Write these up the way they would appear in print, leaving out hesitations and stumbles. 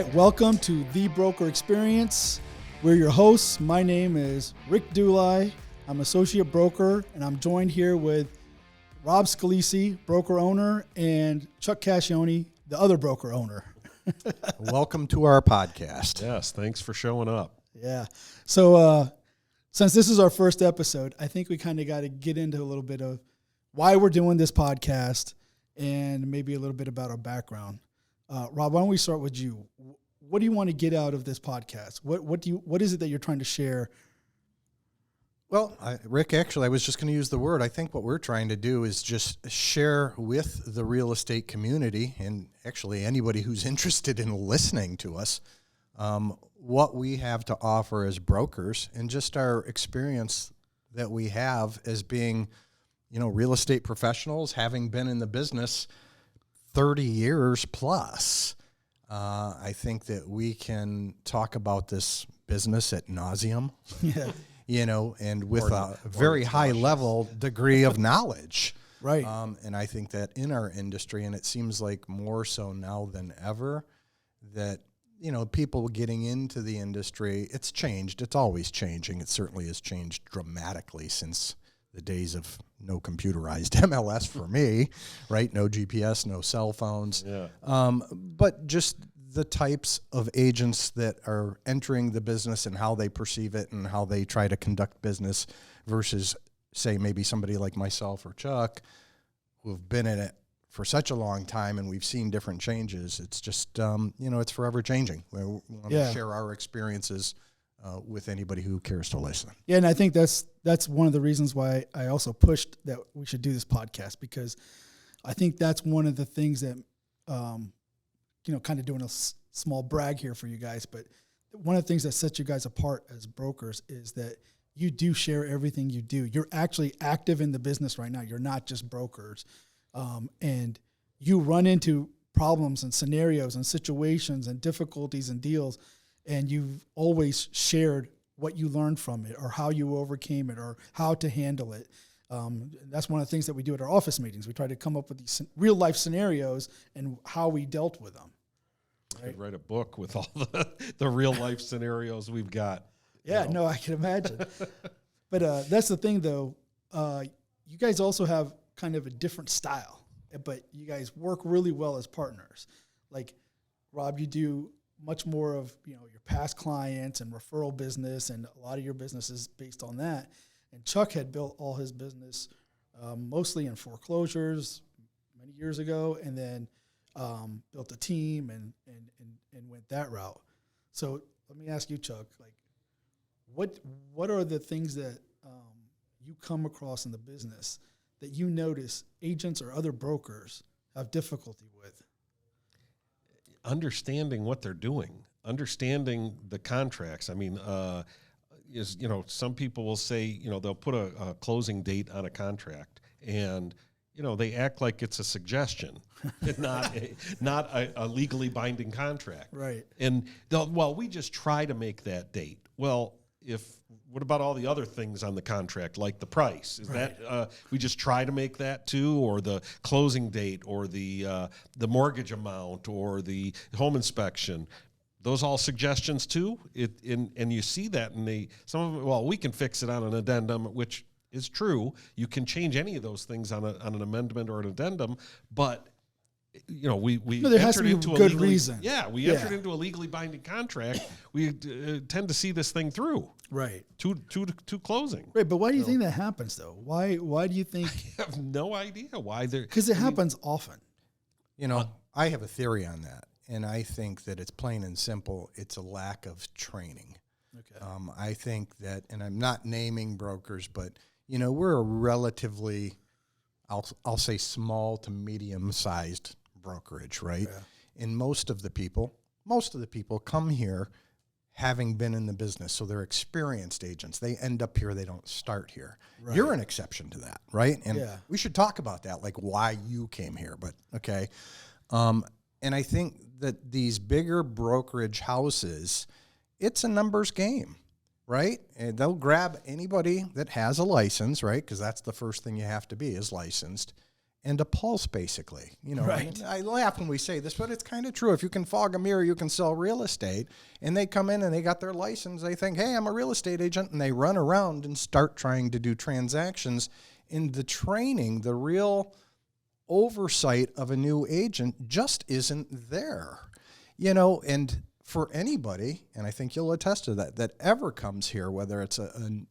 right, welcome to The Broker Experience. We're your hosts. My name is Rick Dulai. I'm associate broker, and I'm joined here with Rob Scalisi, broker owner, and Chuck Cascione, the other broker owner. Welcome to our podcast. Yes, thanks for showing up. Yeah. So since this is our first episode, I think we kind of got to get into a little bit of why we're doing this podcast and maybe a little bit about our background. Rob, why don't we start with you? What do you want to get out of this podcast? What is it that you're trying to share? Well, Rick, actually, I was just going to use the word. I think what we're trying to do is just share with the real estate community and actually anybody who's interested in listening to us what we have to offer as brokers and just our experience that we have as being, real estate professionals, having been in the business 30 years plus. I think that we can talk about this business ad nauseum. Yeah. And with a very high level degree of knowledge. Right. And I think that in our industry, and it seems like more so now than ever, that, people getting into the industry, it's changed. It's always changing. It certainly has changed dramatically since the days of no computerized MLS for me, right? No GPS, no cell phones. Yeah. But just the types of agents that are entering the business and how they perceive it and how they try to conduct business versus, say, maybe somebody like myself or Chuck who have been in it for such a long time and we've seen different changes. It's just, it's forever changing. We want to share our experiences with anybody who cares to listen. Yeah, and I think that's one of the reasons why I also pushed that we should do this podcast, because I think that's one of the things that, kind of doing a small brag here for you guys, but one of the things that sets you guys apart as brokers is that you do share everything you do. You're actually active in the business right now. You're not just brokers. And you run into problems and scenarios and situations and difficulties and deals, and you've always shared what you learned from it or how you overcame it or how to handle it. That's one of the things that we do at our office meetings. We try to come up with these real life scenarios and how we dealt with them. Right? Could write a book with all the real life scenarios we've got. Yeah, no, I can imagine. But that's the thing, though. You guys also have kind of a different style, but you guys work really well as partners. Like, Rob, you do much more of your past clients and referral business, and a lot of your business is based on that. And Chuck had built all his business mostly in foreclosures many years ago, and then built a team and went that route. So let me ask you, Chuck, like, what are the things that you come across in the business that you notice agents or other brokers have difficulty with? Understanding what they're doing, understanding the contracts. I mean, some people will say, they'll put a closing date on a contract, and they act like it's a suggestion, not a legally binding contract. Right. And we just try to make that date. Well, what about all the other things on the contract, like the price? Is right. that we just try to make that too, or the closing date, or the mortgage amount, or the home inspection? Those all suggestions too. And you see that in some of them. Well, we can fix it on an addendum, which is true. You can change any of those things on an amendment or an addendum, but there has to be a good reason. Yeah, we entered into a legally binding contract. We tend to see this thing through. Right. To closing. Right, but why do you think that happens, though? Why do you think? I have no idea why they're... Because it happens often. I have a theory on that, and I think that it's plain and simple. It's a lack of training. Okay. I think that, and I'm not naming brokers, but, we're a relatively, I'll say small to medium-sized brokerage, right? Yeah. And most of the people come here having been in the business, so they're experienced agents. They end up here, they don't start here. Right. You're an exception to that, right? And we should talk about that, like why you came here, but okay. And I think that these bigger brokerage houses, it's a numbers game, right? And they'll grab anybody that has a license, right? Because that's the first thing you have to be, is licensed. and a pulse, basically. You know, Right. I laugh when we say this, but it's kind of true. If you can fog a mirror, you can sell real estate. And they come in and they got their license. They think, hey, I'm a real estate agent. And they run around and start trying to do transactions. In the training, the real oversight of a new agent just isn't there. You know, and for anybody, and I think you'll attest to that, that ever comes here, whether it's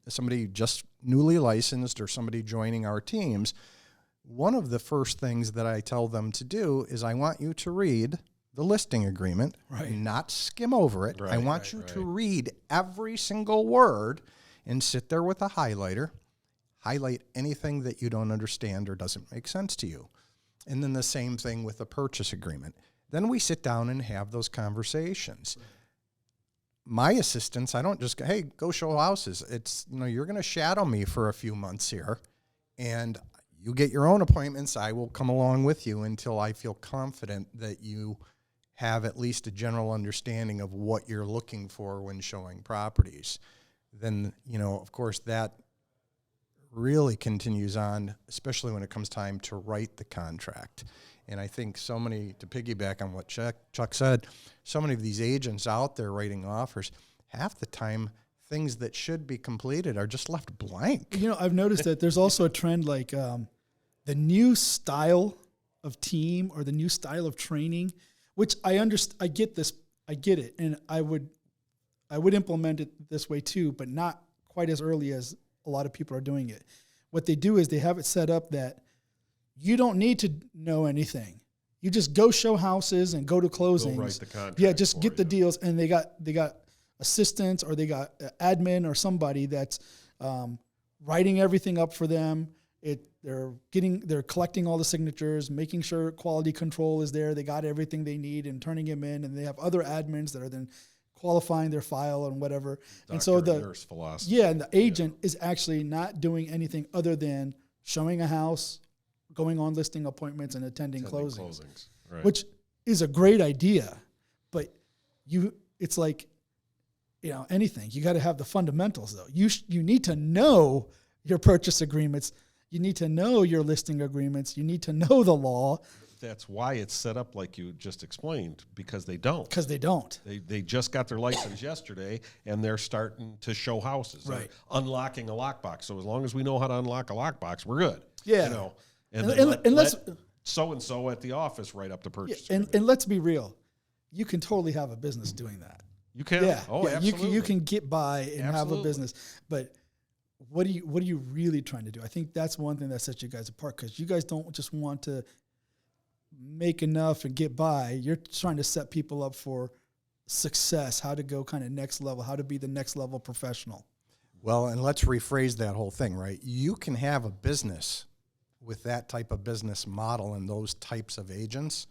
somebody just newly licensed or somebody joining our teams, one of the first things that I tell them to do is I want you to read the listing agreement, Right. not skim over it. I want you to read every single word and sit there with a highlighter, highlight anything that you don't understand or doesn't make sense to you. And then the same thing with the purchase agreement. Then we sit down and have those conversations. My assistants, I don't just go, hey, go show houses. It's, you know, you're going to shadow me for a few months here, and you get your own appointments. I will come along with you until I feel confident that you have at least a general understanding of what you're looking for when showing properties. Then, you know, of course, that really continues on, especially when it comes time to write the contract. And I think so many, to piggyback on what Chuck said, so many of these agents out there writing offers, half the time things that should be completed are just left blank. You know, I've noticed that there's also a trend like the new style of team or the new style of training, which I understand. I get this. I get it. And I would implement it this way too, but not quite as early as a lot of people are doing it. What they do is they have it set up that you don't need to know anything. You just go show houses and go to closings. Go write the contract. Yeah, just for get the you. deals, and they got assistants or they got admin or somebody that's writing everything up for them. They're collecting all the signatures, making sure quality control is there. They got everything they need and turning them in, and they have other admins that are then qualifying their file and whatever. And so Doctor and nurse philosophy. yeah, and the agent is actually not doing anything other than showing a house, going on listing appointments, and attending closings. Right. Which is a great idea, but it's like, you know, anything. You got to have the fundamentals though. You need to know your purchase agreements. You need to know your listing agreements. You need to know the law. That's why it's set up like you just explained, because they don't. Because they don't. They just got their license yesterday, and they're starting to show houses. They're Right. unlocking a lockbox. So as long as we know how to unlock a lockbox, we're good. Yeah. You know, And then let's- let so-and-so at the office write up the purchase And agreement. let's be real. You can totally have a business doing that. You can? Yeah. Oh, yeah. absolutely. You can get by and have a Absolutely. business. But what are you really trying to do? I think that's one thing that sets you guys apart, because you guys don't just want to make enough and get by. You're trying to set people up for success, how to go kind of next level, how to be the next level professional. Well, and let's rephrase that whole thing, right? You can have a business with that type of business model and those types of agents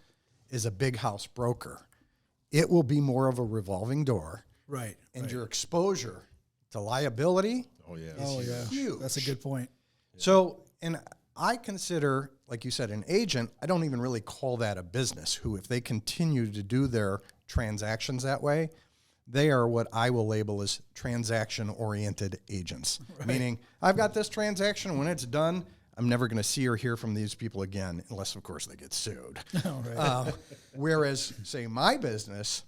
is a big house broker. It will be more of a revolving door, Right. and right. your exposure to liability Oh, yeah. Oh, yeah. huge. That's a good point. So, and I consider, like you said, an agent, I don't even really call that a business, who, if they continue to do their transactions that way, they are what I will label as transaction-oriented agents. Meaning, I've got this transaction, when it's done, I'm never going to see or hear from these people again, unless, of course, they get sued. Oh, right. Whereas, say, my business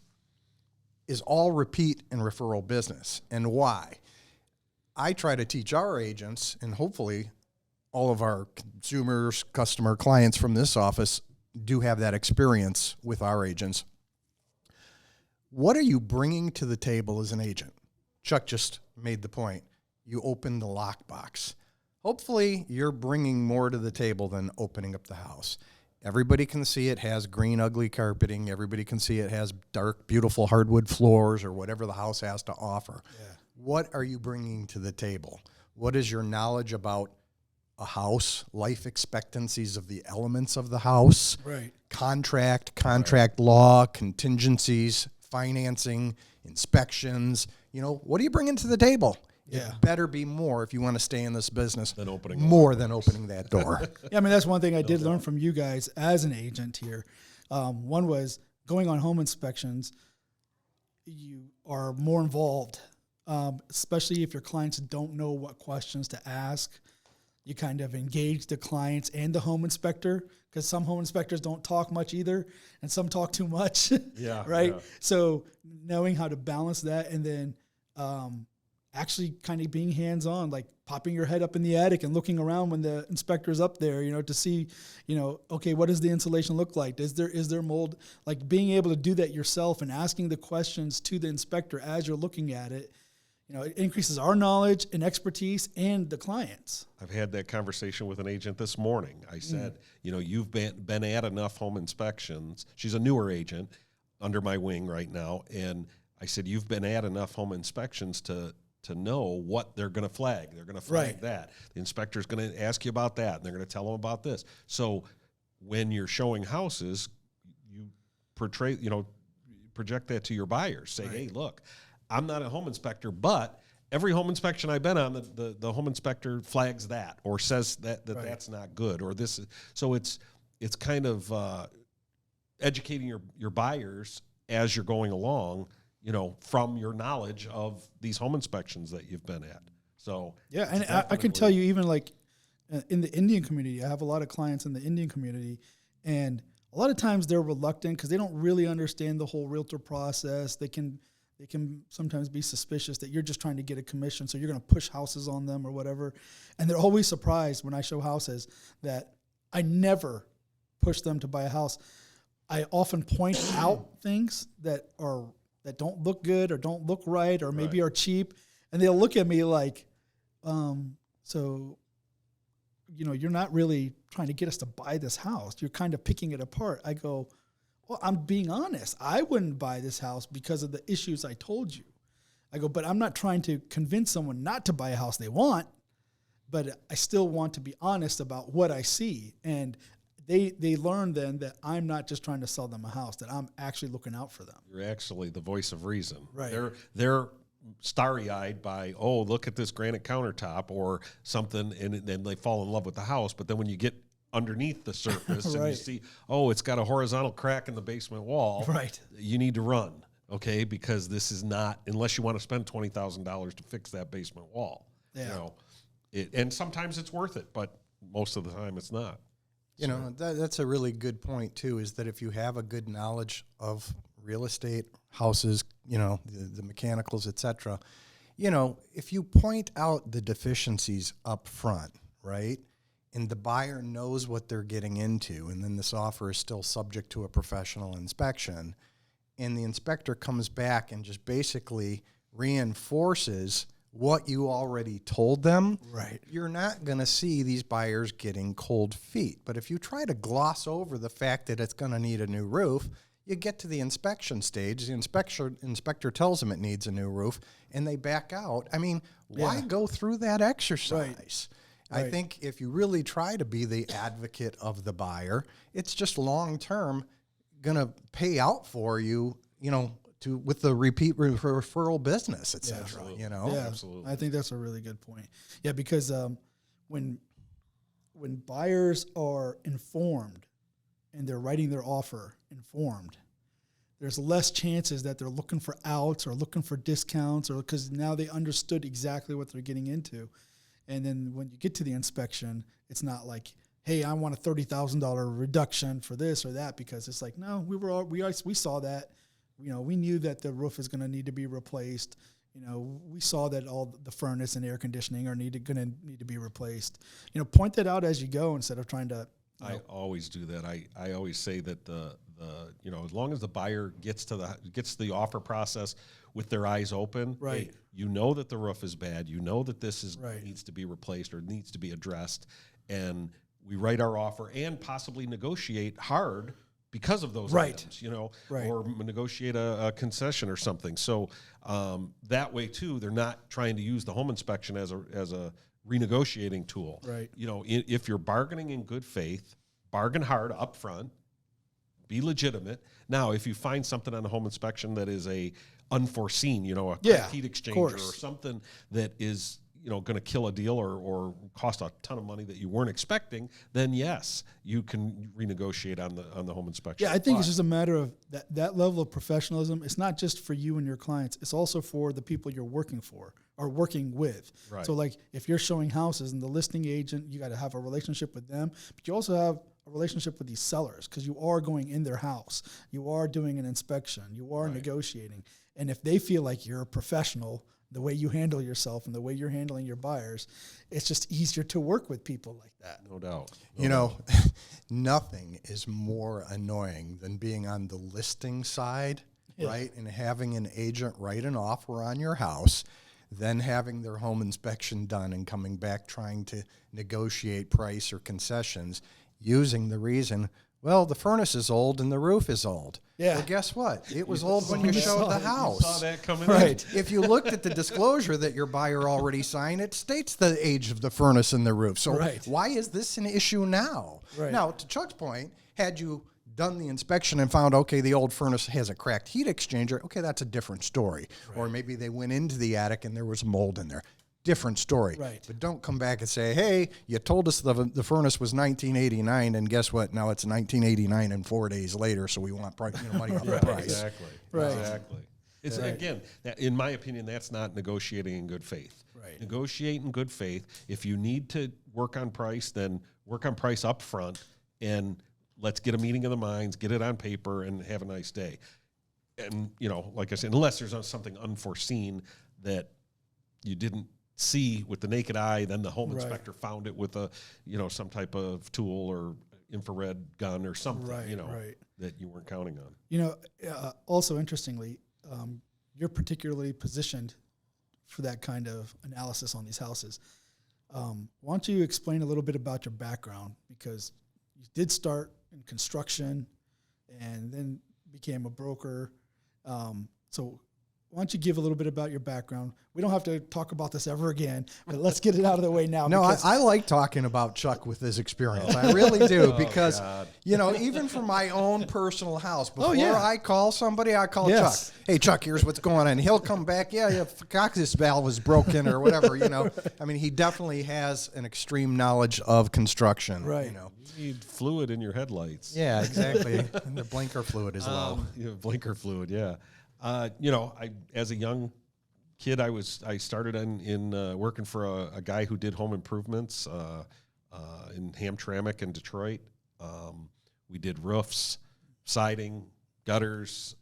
is all repeat and referral business. And why? I try to teach our agents, and hopefully all of our consumers, customer clients from this office do have that experience with our agents. What are you bringing to the table as an agent? Chuck just made the point. You open the lockbox. Hopefully you're bringing more to the table than opening up the house. Everybody can see it has green, ugly carpeting. Everybody can see it has dark, beautiful hardwood floors, or whatever the house has to offer. Yeah. What are you bringing to the table? What is your knowledge about a house, life expectancies of the elements of the house, Right. contract law, contingencies, financing, inspections? You know, what are you bringing to the table? Yeah. It better be more if you want to stay in this business Than opening more than opening that door. Yeah, I mean, that's one thing I did learn from you guys as an agent here. One was going on home inspections, you are more involved, especially if your clients don't know what questions to ask. You kind of engage the clients and the home inspector, because some home inspectors don't talk much either, and some talk too much. Yeah. Right. Yeah. So knowing how to balance that, and then actually kind of being hands-on, like popping your head up in the attic and looking around when the inspector's up there, to see, okay, what does the insulation look like? Is there mold? Like being able to do that yourself and asking the questions to the inspector as you're looking at it, it increases our knowledge and expertise and the clients. I've had that conversation with an agent this morning. I said, you've been at enough home inspections. She's a newer agent under my wing right now. And I said, you've been at enough home inspections to know what they're going to flag. They're going to flag Right. that. The inspector's going to ask you about that, and they're going to tell them about this. So when you're showing houses, you project that to your buyers. Say, hey, look, I'm not a home inspector, but every home inspection I've been on, the home inspector flags that or says that Right. that's not good, or this is. So it's kind of educating your buyers as you're going along, from your knowledge of these home inspections that you've been at. So Yeah, and I can tell you, even like in the Indian community, I have a lot of clients in the Indian community, and a lot of times they're reluctant because they don't really understand the whole realtor process. They can sometimes be suspicious that you're just trying to get a commission, so you're going to push houses on them or whatever. And they're always surprised when I show houses that I never push them to buy a house. I often point out things that don't look good or don't look right or maybe are cheap, and they'll look at me like, so you're not really trying to get us to buy this house. You're kind of picking it apart. I go, well, I'm being honest. I wouldn't buy this house because of the issues I told you. I go, but I'm not trying to convince someone not to buy a house they want, but I still want to be honest about what I see. And they learn then that I'm not just trying to sell them a house, that I'm actually looking out for them. you're actually the voice of reason. Right. They're starry-eyed by, oh, look at this granite countertop or something, and then they fall in love with the house. But then when you get underneath the surface and you Right. see, oh, it's got a horizontal crack in the basement wall, Right. you need to run, okay? Because this is not, unless you want to spend $20,000 to fix that basement wall. Yeah. And sometimes it's worth it, but most of the time it's not. That's a really good point too, is that if you have a good knowledge of real estate, houses, the mechanicals, et cetera, if you point out the deficiencies up front, right, and the buyer knows what they're getting into, and then this offer is still subject to a professional inspection, and the inspector comes back and just basically reinforces what you already told them, Right. you're not going to see these buyers getting cold feet. But if you try to gloss over the fact that it's going to need a new roof, you get to the inspection stage, the inspector tells them it needs a new roof, and they back out. I mean, why Yeah. go through that exercise? I Right. think if you really try to be the advocate of the buyer, it's just long-term going to pay out for you, with the repeat referral business, et cetera, Yeah, Absolutely. I think that's a really good point. Yeah, because when buyers are informed and they're writing their offer informed, there's less chances that they're looking for outs or looking for discounts, or because now they understood exactly what they're getting into. And then when you get to the inspection, it's not like, hey, I want a $30,000 reduction for this or that, because it's like, no, we saw that. We knew that the roof is going to need to be replaced. We saw that all the furnace and air conditioning are going to need to be replaced. Point that out as you go instead of trying to. I always do that. I always say that the as long as the buyer gets to the offer process with their eyes open, Right. hey, you know that the roof is bad, you know that this is Right. needs to be replaced or needs to be addressed, and we write our offer and possibly negotiate hard because of those Right. items, Right. or negotiate a concession or something. So that way too, they're not trying to use the home inspection as a renegotiating tool. Right. If you're bargaining in good faith, bargain hard up front, be legitimate. Now, if you find something on a home inspection that is a unforeseen, a Yeah, heat of exchanger or course. something that is going to kill a deal or cost a ton of money that you weren't expecting, then yes, you can renegotiate on the home inspection. Yeah, I think But it's just a matter of that level of professionalism. It's not just for you and your clients. It's also for the people you're working for, are working with. Right. So like if you're showing houses and the listing agent, you got to have a relationship with them, but you also have a relationship with these sellers because you are going in their house. You are doing an inspection. You are negotiating. And if they feel like you're a professional, the way you handle yourself and the way you're handling your buyers, it's just easier to work with people like that. No doubt. You know, nothing is more annoying than being on the listing side, right? And having an agent write an offer on your house, then having their home inspection done and coming back trying to negotiate price or concessions using the reason, well, the furnace is old and the roof is old. Yeah. Well, guess what? It was old when you showed the house. Saw that coming Right. If you looked at the disclosure that your buyer already signed, it states the age of the furnace and the roof. So Right. why is this an issue now? Right. Now, to Chuck's point, had you done the inspection and found, okay, the old furnace has a cracked heat exchanger, okay, that's a different story. Right. Or maybe they went into the attic and there was mold in there. Different story. Right. But don't come back and say, hey, you told us the furnace was 1989, and guess what? Now it's 1989 and 4 days later, so we want money off the price. Exactly. Right. Exactly. It's again, in my opinion, that's not negotiating in good faith. Right. Negotiate in good faith. If you need to work on price, then work on price up front, and let's get a meeting of the minds, get it on paper, and have a nice day. And like I said, unless there's something unforeseen that you didn't see with the naked eye, then the home inspector found it with a, some type of tool or infrared gun or something, that you weren't counting on. Also interestingly, you're particularly positioned for that kind of analysis on these houses. Why don't you explain a little bit about your background? Because you did start in construction and then became a broker. So why don't you give a little bit about your background? We don't have to talk about this ever again, but let's get it out of the way now. No, I like talking about Chuck with his experience. I really do because, even for my own personal house, before I call somebody, I call Chuck. Hey, Chuck, here's what's going on. He'll come back. Yeah, forgot this valve was broken or whatever, I mean, he definitely has an extreme knowledge of construction. Right. You need fluid in your headlights. Yeah, exactly. And the blinker fluid as well. Blinker fluid, yeah. As a young kid, I started in working for a guy who did home improvements in Hamtramck in Detroit. We did roofs, siding, gutters,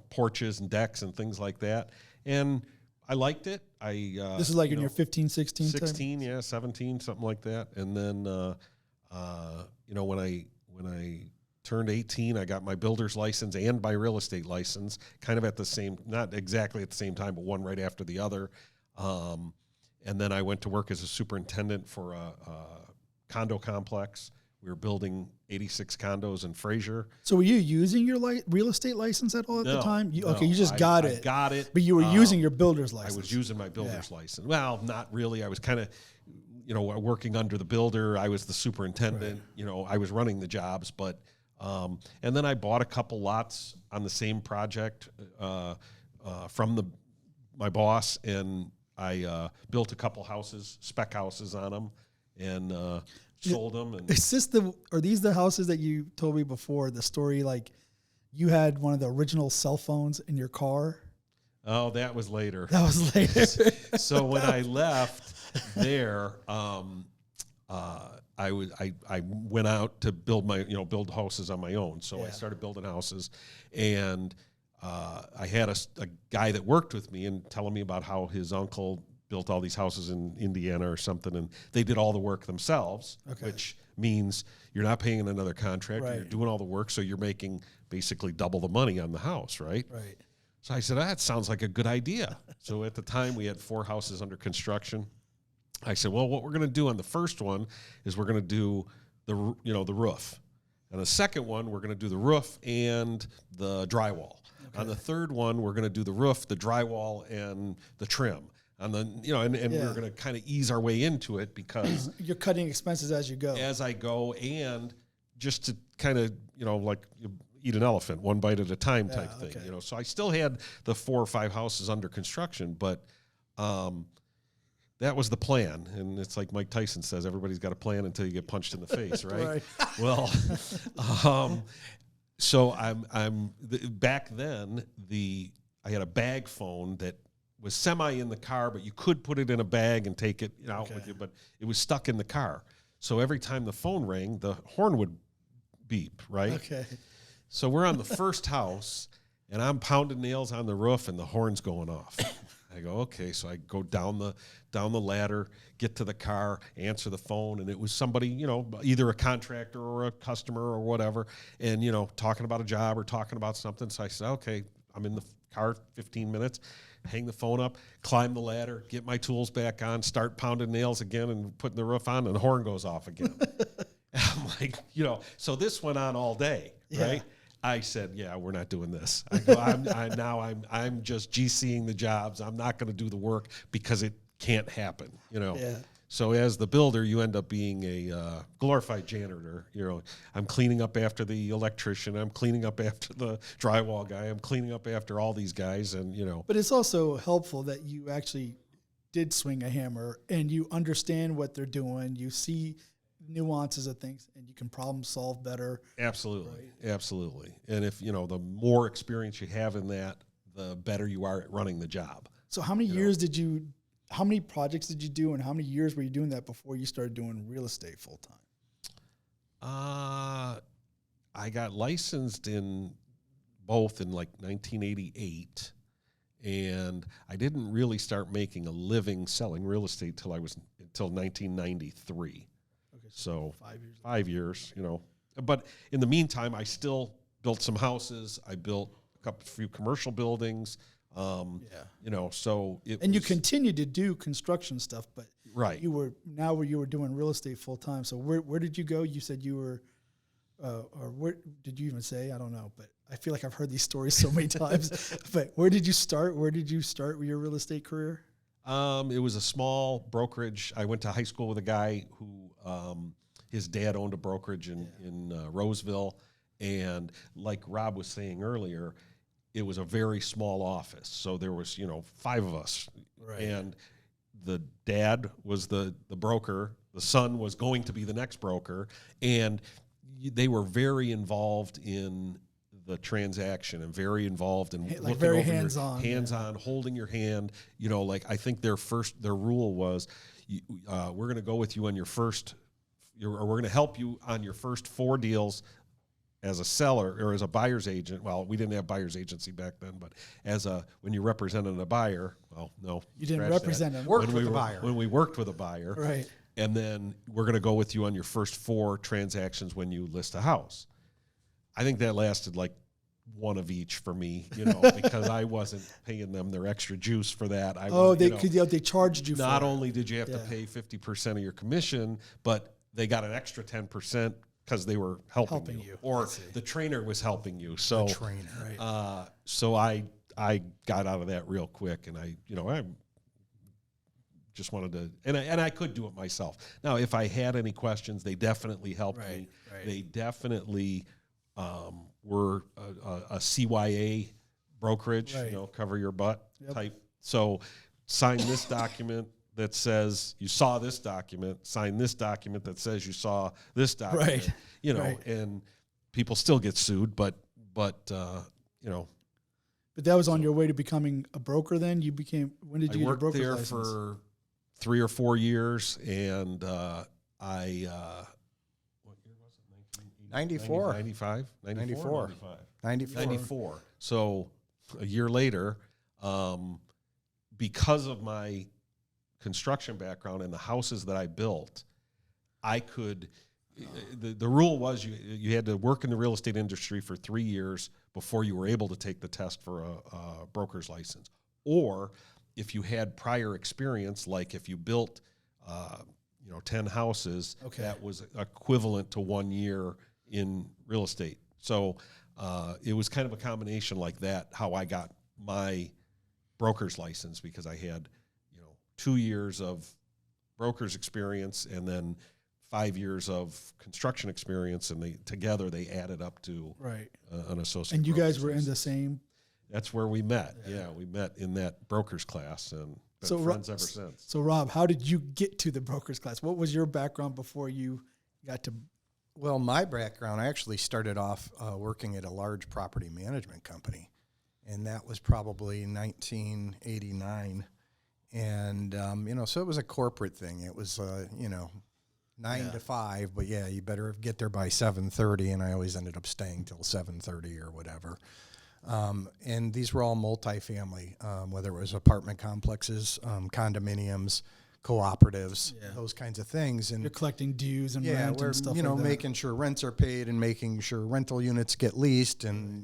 porches and decks and things like that. And I liked it. This is like in your 15, 16 time? 16, 17, something like that. And then, when I turned 18, I got my builder's license and my real estate license, kind of at the same, not exactly at the same time, but one right after the other. And then I went to work as a superintendent for a condo complex. We were building 86 condos in Fraser. So were you using your real estate license at all at the time? You just got it. I got it. But you were using your builder's license. I was using my builder's license. Well, not really. I was kind of, working under the builder. I was the superintendent. Right. I was running the jobs, but and then I bought a couple lots on the same project from my boss, and I built a couple houses, spec houses on them, and sold them. And are these the houses that you told me before? The story, like you had one of the original cell phones in your car. Oh, that was later. That was later. So when I left there, I went out to build build houses on my own. So I started building houses, and I had a guy that worked with me and telling me about how his uncle built all these houses in Indiana or something, and they did all the work themselves, which means you're not paying another contractor. Right. You're doing all the work, so you're making basically double the money on the house, right? Right. So I said, that sounds like a good idea. So at the time, we had 4 houses under construction. I said, well, what we're going to do on the first one is we're going to do the roof. And the second one, we're going to do the roof and the drywall. Okay. On the third one, we're going to do the roof, the drywall, and the trim. And then, we're going to kind of ease our way into it because you're cutting expenses as you go. As I go, and just to kind of, like eat an elephant one bite at a time type thing. Okay. So I still had the 4 or 5 houses under construction, but that was the plan. And it's like Mike Tyson says, everybody's got a plan until you get punched in the face, right? Right. Well, so back then, the I had a bag phone that was semi in the car, but you could put it in a bag and take it out with you, but it was stuck in the car. So every time the phone rang, the horn would beep, right? Okay. So we're on the first house, and I'm pounding nails on the roof, and the horn's going off. I go, okay. So I go down the ladder, get to the car, answer the phone, and it was somebody, either a contractor or a customer or whatever, and talking about a job or talking about something. So I said, okay, I'm in the car 15 minutes. Hang the phone up, climb the ladder, get my tools back on, start pounding nails again and putting the roof on, and the horn goes off again. I'm like, so this went on all day, right? I said, yeah, we're not doing this. I go, I'm just GCing the jobs. I'm not going to do the work because it can't happen, Yeah. So as the builder, you end up being a glorified janitor. I'm cleaning up after the electrician. I'm cleaning up after the drywall guy. I'm cleaning up after all these guys, and But it's also helpful that you actually did swing a hammer and you understand what they're doing. You see nuances of things, and you can problem solve better. Absolutely, absolutely. And if the more experience you have in that, the better you are at running the job. So how many how many projects did you do, and how many years were you doing that before you started doing real estate full time? I got licensed in both in like 1988, and I didn't really start making a living selling real estate until 1993. Okay, So 5 years. 5 years, But in the meantime, I still built some houses. I built a few commercial buildings. So And you continued to do construction stuff, but right. you were doing real estate full time. So where did you go? You said you were, or where did you even say? I don't know, but I feel like I've heard these stories so many times. But where did you start? Where did you start with your real estate career? It was a small brokerage. I went to high school with a guy who his dad owned a brokerage in Roseville, and like Rob was saying earlier, it was a very small office. So there was, 5 of us. Right. And the dad was the broker. The son was going to be the next broker. And they were very involved in the transaction and very involved in Like looking very over hands-on. hands-on, holding your hand. I think their rule was, we're going to go with you on or we're going to help you on your first 4 deals as a seller or as a buyer's agent. Well, we didn't have buyer's agency back then, but when you represented a buyer, well, no. You didn't represent them. Worked with the buyer. When we worked with a buyer. Right. And then we're going to go with you on your first 4 transactions when you list a house. I think that lasted like one of each for me, because I wasn't paying them their extra juice for that. They charged you for it. Not only did you have to pay 50% of your commission, but they got an extra 10% because they were helping you. Or the trainer was helping you. So The trainer. Right. So I got out of that real quick, and I just wanted to, and I could do it myself. Now, if I had any questions, they definitely helped me. Right. They definitely were a CYA brokerage, Right. cover your butt Yep. type. So sign this document that says you saw this document, sign this document that says you saw this document, Right. and people still get sued, but But that was on your way to becoming a broker then? When did you get I a worked broker's there license? for 3 or 4 years, and what year was it? 94. 95? 94. 95. 94. 94. So a year later, because of my construction background and the houses that I built, I could. The rule was you had to work in the real estate industry for 3 years before you were able to take the test for a broker's license. Or if you had prior experience, like if you built 10 houses, that was equivalent to 1 year in real estate. So it was kind of a combination like that, how I got my broker's license, because I had 2 years of broker's experience and then 5 years of construction experience, and together they added up to an associate. And you guys were in license. the same. That's where we met. Yeah, we met in that broker's class and been friends ever since. So Rob, how did you get to the broker's class? What was your background before you got to? Well, my background, I actually started off working at a large property management company. and that was probably 1989. And, so it was a corporate thing. It was, 9 to 5, but yeah, you better get there by 7:30, and I always ended up staying till 7:30 or whatever. And these were all multifamily, whether it was apartment complexes, condominiums, cooperatives, those kinds of things. And You're collecting dues and yeah, rent we're and stuff like that. making sure rents are paid and making sure rental units get leased and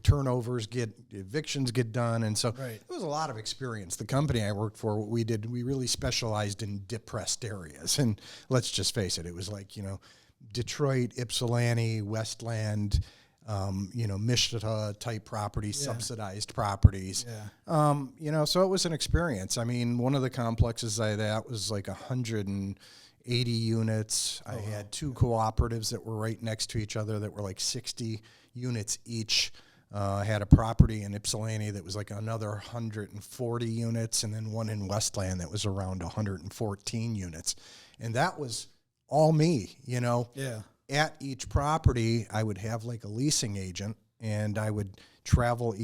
turnovers evictions get done. And so Right. it was a lot of experience. The company I worked for, what we did, we really specialized in depressed areas. And let's just face it, it was like Detroit, Ypsilanti, Westland, Mishita type properties, subsidized properties. Yeah. So it was an experience. I mean, one of the complexes that was like 180 units. I had two cooperatives that were right next to each other that were like 60 units each. I had a property in Ypsilanti that was like another 140 units, and then one in Westland that was around 114 units. And that was all me, Yeah. At each property, I would have like a leasing agent, and I would travel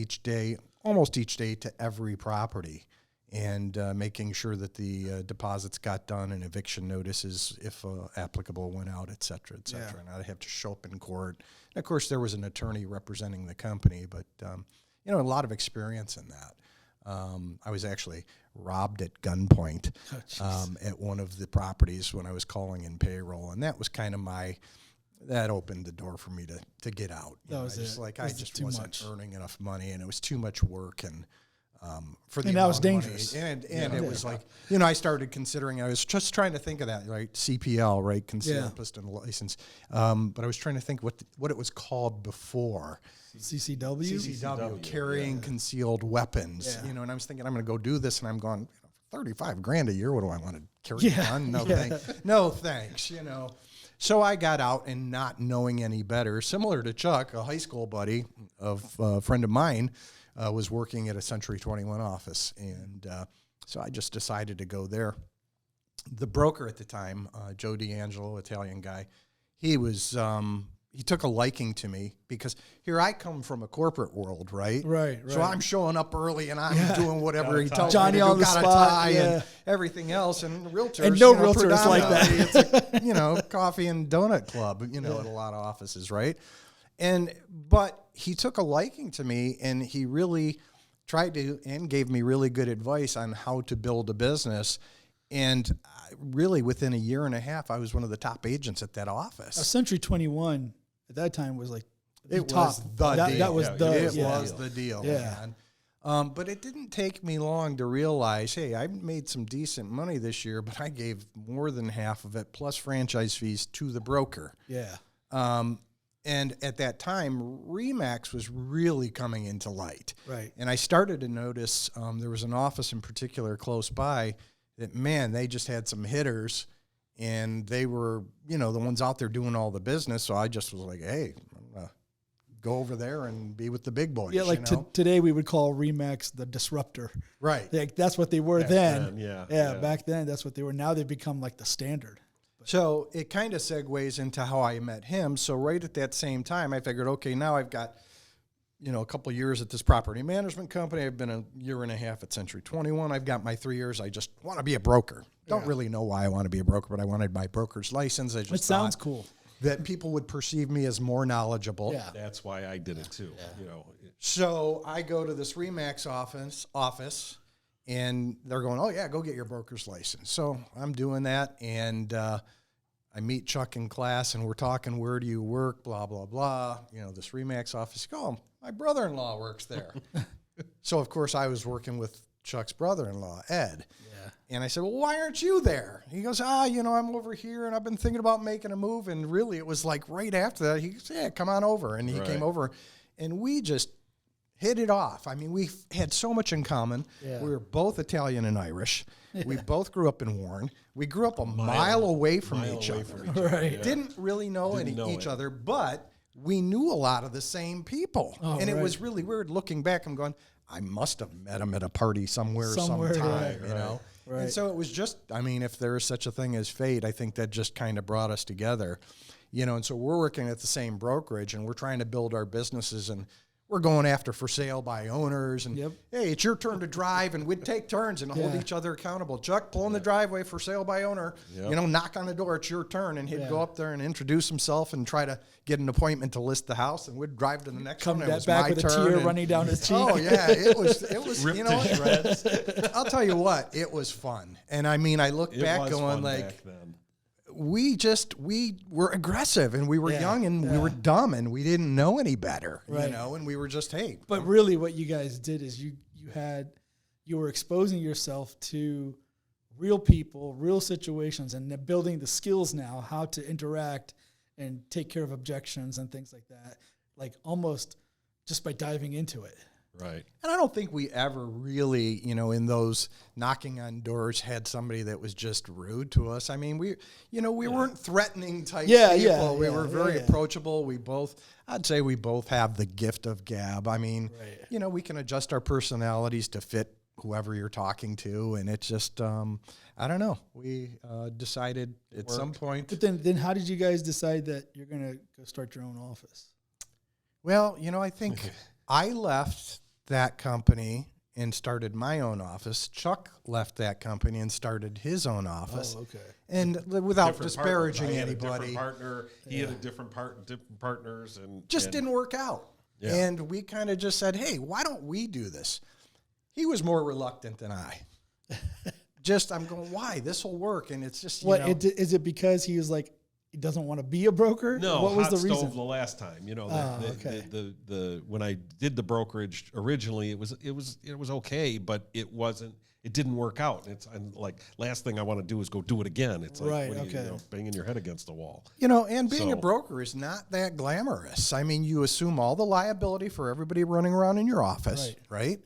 almost each day to every property, and making sure that the deposits got done and eviction notices, if applicable, went out, et cetera, et cetera. Yeah. And I'd have to show up in court. And of course, there was an attorney representing the company, but a lot of experience in that. I was actually robbed at gunpoint at one of the properties when I was calling in payroll, and that was kind of that opened the door for me to get out. That was it. I just too wasn't much. earning enough money, and it was too much work, and for the And that was amount of money. dangerous. And it was like, I started considering, I was just trying to think of that, right? CPL, right? Concealed Piston License. But I was trying to think what it was called before. CCW? CCW, carrying concealed weapons. Yeah. And I was thinking, I'm going to go do this, and I'm going, $35,000 a year. What do I want to carry a gun? No thanks. So I got out, and not knowing any better, similar to Chuck, a high school buddy of a friend of mine, was working at a Century 21 office. And so I just decided to go there. The broker at the time, Joe D'Angelo, Italian guy, he took a liking to me because here I come from a corporate world, right? Right. So I'm showing up early, and I'm doing whatever he tells Johnny me to do. on the Got a spot, tie yeah. and everything else, and realtors. And no realtor is like that. It's a, coffee and donut club, at a lot of offices, right? But he took a liking to me, and he really tried to and gave me really good advice on how to build a business. And really, within a year and a half, I was one of the top agents at that office. Century 21 at that time was like It top. was the deal. That was was the deal, Yeah. man. But it didn't take me long to realize, hey, I made some decent money this year, but I gave more than half of it, plus franchise fees, to the broker. Yeah. And at that time, RE/MAX was really coming into light. Right. And I started to notice there was an office in particular close by that, man, they just had some hitters, and they were, the ones out there doing all the business. So I just was like, hey, I'm going to go over there and be with the big boys. Yeah, like today we would call RE/MAX the disruptor. Right. Like that's what they were Back then. then, Back then that's what they were. Now they've become like the standard. So it kind of segues into how I met him. So right at that same time, I figured, okay, now I've got, a couple of years at this property management company. I've been a year and a half at Century 21. I've got my 3 years. I just want to be a broker. Don't really know why I want to be a broker, but I wanted my broker's license. I just It sounds cool. that people would perceive me as more knowledgeable. Yeah. That's why I did it too. So I go to this RE/MAX office, and they're going, oh, yeah, go get your broker's license. So I'm doing that, and I meet Chuck in class, and we're talking, where do you work, blah, blah, blah. This RE/MAX office. Oh, my brother-in-law works there. So, of course, I was working with Chuck's brother-in-law, Ed. Yeah. And I said, well, why aren't you there? He goes, I'm over here, and I've been thinking about making a move. And really, it was like right after that, he goes, yeah, come on over. And he came over, and we just hit it off. I mean, we had so much in common. Yeah. We were both Italian and Irish. We both grew up in Warren. We grew up a mile away from each other. Right. Yeah. Didn't really know each other, but we knew a lot of the same people. And it was really weird looking back. I'm going, I must have met him at a party somewhere sometime, Right. And so it was just, if there is such a thing as fate, I think that just kind of brought us together, and so we're working at the same brokerage, and we're trying to build our businesses, and we're going after for sale by owners, and Yep. hey, it's your turn to drive, and we'd take turns and hold Yeah. each other accountable. Chuck, pull in the driveway for sale by owner. Yep. You know, knock on the door, it's your turn, and he'd Yeah. go up there and introduce himself and try to get an appointment to list the house, and we'd drive to the next Come one. It was back my with a turn, tear and- running down his cheek. Oh yeah, it was Ripped you know, to shreds. I'll tell you what, it was fun, and I mean, I look It back was going fun like. back then. We were aggressive, and we were Yeah, young, and we yeah. were dumb, and we didn't know any better, Right. you know, and we were just, hey. But really, what you guys did is you were exposing yourself to real people, real situations, and then building the skills now how to interact and take care of objections and things like that. Like almost just by diving into it. Right. And I don't think we ever really, you know, in those knocking on doors had somebody that was just rude to us. I mean, we weren't threatening type Yeah, people. yeah, We yeah, were very yeah. approachable. I'd say we both have the gift of gab. I mean, Right. you know, we can adjust our personalities to fit whoever you're talking to. And it's just, I don't know. We decided at some point. But then how did you guys decide that you're going to go start your own office? Well, you know, I think I left that company and started my own office. Chuck left that company and started his own office. Oh, okay. And without Different disparaging partners. I had a anybody, different partner. He had a different partners, and just and- didn't work out. Yeah. And we kind of just said, hey, why don't we do this? He was more reluctant than I. I'm going, why? This will work. And it's just, you know, Is it because he was like, he doesn't want to be a broker? No, what was hot the stove reason? the last time. You know, Okay. the when I did the brokerage originally, it was okay, but it wasn't. It didn't work out. I'm like, last thing I want to do is go do it again. It's like, Right, what are okay. you banging your head against the wall. you know, and being a So- broker is not that glamorous. I mean, you assume all the liability for everybody running around in your office, right?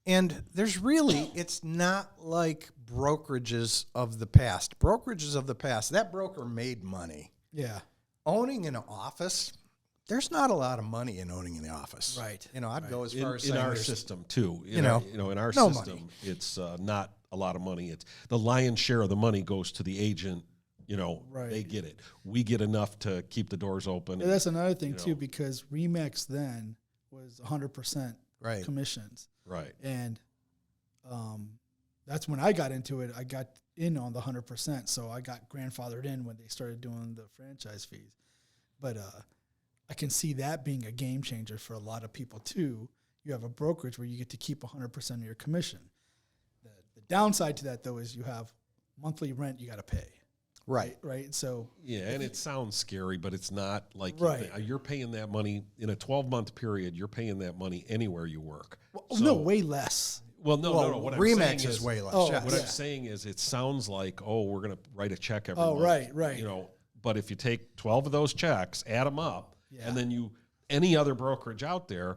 And there's really, it's not like brokerages of the past. Brokerages of the past, that broker made money. Yeah. Owning an office, there's not a lot of money in owning an office. Right. You know, I'd go as In, far as in saying our there's- system too, you know, in our no system, money. it's not a lot of money. It's the lion's share of the money goes to the agent. You know, Right. they get it. We get enough to keep the doors open. And that's another thing you know. too, because Remax then was 100% Right. commissions. Right. And that's when I got into it. I got in on the 100%. So I got grandfathered in when they started doing the franchise fees. But I can see that being a game changer for a lot of people too. You have a brokerage where you get to keep 100% of your commission. The downside to that though is you have monthly rent you got to pay. Right. Right. So Yeah, and it sounds scary, but it's not like Right. you're paying that money in a 12-month period. You're paying that money anywhere you work. no, way less. Well, no. What I'm Remax saying is way less. Oh, yes. What Yeah. I'm saying is, it sounds like, oh, we're going to write a check every Oh, month. right. You know, but if you take 12 of those checks, add them up, Yeah. and then any other brokerage out there,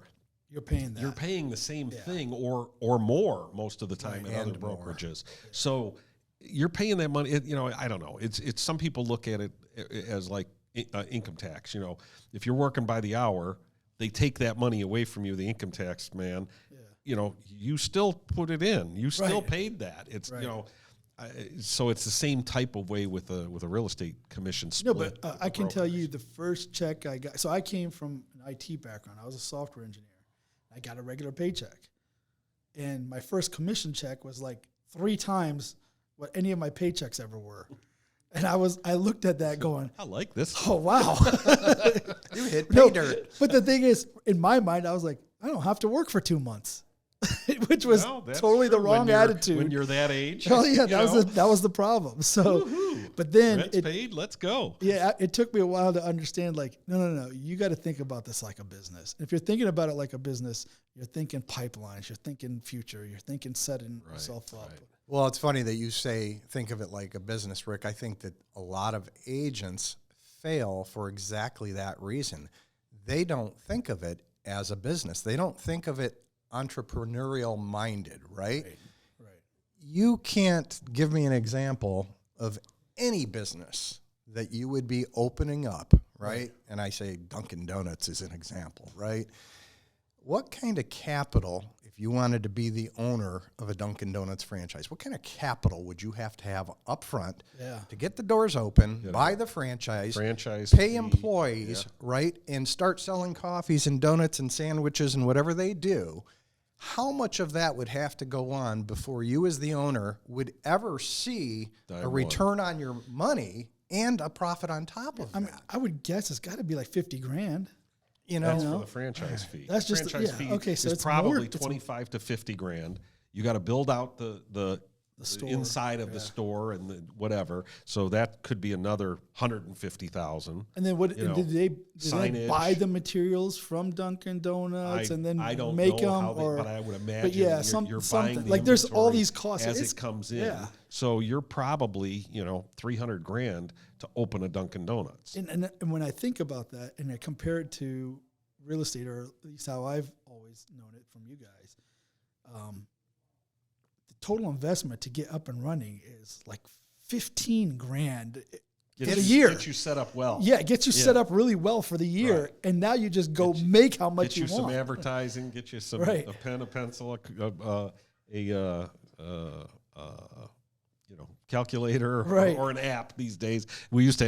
You're paying that. you're paying the same thing or more most of the time at other and more. brokerages. So you're paying that money. You know, I don't know. It's some people look at it as like income tax. You know, if you're working by the hour, they take that money away from you, the income tax man. You know, you still put it in. You still Right. paid that. It's Right. you know. So it's the same type of way with a real estate commission No, split. but I can tell you the first check I got. So I came from an IT background. I was a software engineer. I got a regular paycheck, and my first commission check was like 3 times what any of my paychecks ever were. And I looked at that going, I like this. oh wow. You hit pay No, dirt. but the thing is, in my mind, I was like, I don't have to work for 2 months, which was Well, that's totally the true when wrong you're- attitude. when you're that age. Well, yeah, you that know? was the problem. So, Woohoo. but then Rent's paid. Let's go. yeah, it took me a while to understand, like, no. You got to think about this like a business. If you're thinking about it like a business, you're thinking pipelines, you're thinking future, you're thinking setting yourself up. right. Well, it's funny that you think of it like a business, Rick. I think that a lot of agents fail for exactly that reason. They don't think of it as a business. They don't think of it entrepreneurial minded, right? Right. You can't give me an example of any business that you would be opening up, right? And I say Dunkin' Donuts is an example, right? what kind of capital, if you wanted to be the owner of a Dunkin' Donuts franchise, what kind of capital would you have to have up front to get the doors open, buy the franchise pay fee, employees, right, and start selling coffees and donuts and sandwiches and whatever they do? How much of that would have to go on before you as the owner would ever see a return on your money and a profit on top of that? I would guess it's got to be like 50 grand. You know, That's for the franchise fee. That's just franchise fee. okay. So is it's probably more, 25 to 50 grand. You got to build out the store. inside of the store and the whatever. So that could be another 150,000. And then what did they signage. buy the materials from Dunkin' Donuts and then I don't make know them? how but I would imagine. But yeah, you're something buying the like there's all inventory these costs as It's- it comes in. Yeah. So you're probably 300 grand to open a Dunkin' Donuts. And when I think about that and I compare it to real estate, or at least how I've always known it from you guys, the total investment to get up and running is like 15 grand for the year. Get you set up well. Yeah, it gets you set up really well for the year, Right. and now you just go make how much Get you want. some advertising. Get you some Right. a pen, a pencil, calculator, Right. or an app. These days, we used to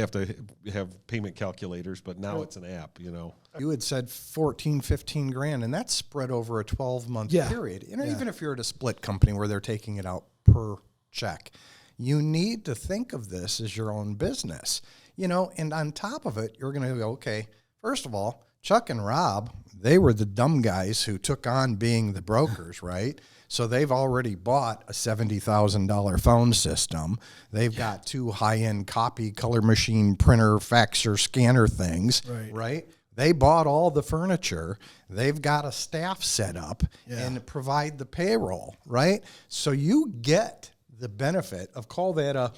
have payment calculators, but now it's an app. you had said 14, 15 grand, and that's spread over a 12-month Yeah. period. Yeah. Even if you're at a split company where they're taking it out per check, you need to think of this as your own business. And on top of it, you're going to go, okay, first of all, Chuck and Rob, they were the dumb guys who took on being the brokers, right? So they've already bought a $70,000 phone system. They've got 2 high-end copy color machine printer, faxer, scanner things, right? They bought all the furniture. They've got a staff set up and provide the payroll, right? So you get the benefit of, call that a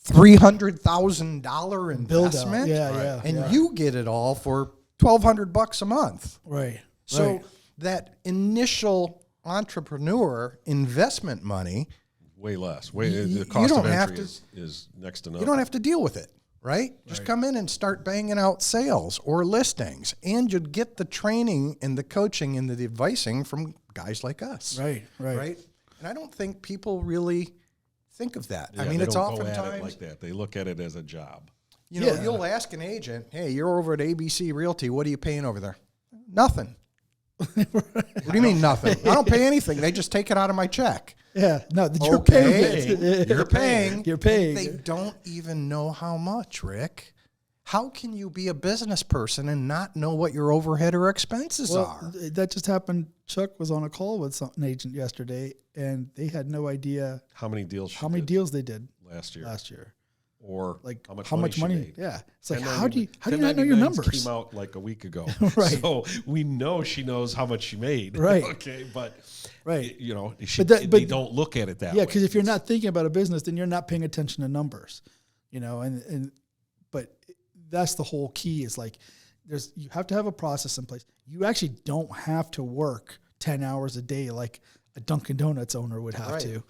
$300,000 investment, and you get it all for $1,200 a month. Right. So that initial entrepreneur investment money, Way less. You The cost don't of have entry to- is next to nothing. you don't have to deal with it, right? Just come in and start banging out sales or listings, and you'd get the training and the coaching and the advising from guys like us. Right. And I don't think people really think of that. Yeah, I mean, they it's don't go at it oftentimes, like that. They look at it as a job. you'll ask an agent, hey, you're over at ABC Realty. What are you paying over there? Nothing. What do you mean nothing? I don't pay anything. They just take it out of my check. Yeah. No, you're Okay. paying. You're paying. You're paying. They don't even know how much, Rick. How can you be a business person and not know what your overhead or expenses are? That just happened. Chuck was on a call with an agent yesterday, and they had no idea How many deals? how many deals they did last year? Or Like how how much much money? she made? Yeah, it's like 1099 how do you not know your 1099s numbers? Came out like a week ago, Right. So we know she knows how much she made, Right. Okay, but Right. they don't look at it that way. Yeah, because if you're not thinking about a business, then you're not paying attention to numbers, but that's the whole key is like you have to have a process in place. You actually don't have to work 10 hours a day like a Dunkin' Donuts owner would have to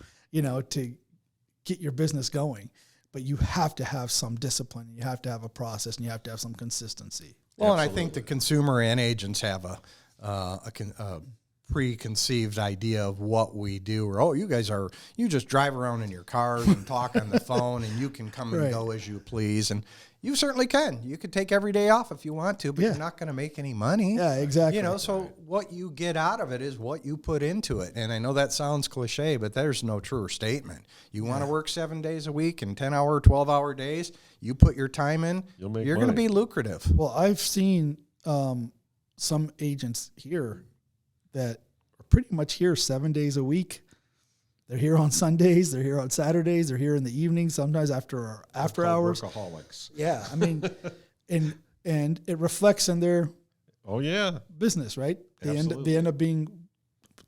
get your business going. But you have to have some discipline, you have to have a process, and you have to have some consistency. Well, and I think the consumer and agents have a preconceived idea of what we do, or you just drive around in your cars and talk on the phone, and you can come and go as you please, and you certainly can. You could take every day off if you want to, but you're not going to make any money. Yeah, exactly. So what you get out of it is what you put into it. And I know that sounds cliche, but there's no truer statement. You want to work 7 days a week and 10-hour, 12-hour days, you put your time in, You'll make you're going to money. be lucrative. Well, I've seen some agents here that are pretty much here 7 days a week. They're here on Sundays. They're here on Saturdays. They're here in the evening, sometimes after hours. Workaholics. Yeah, I mean, and it reflects in their Oh yeah. business, right? They end up being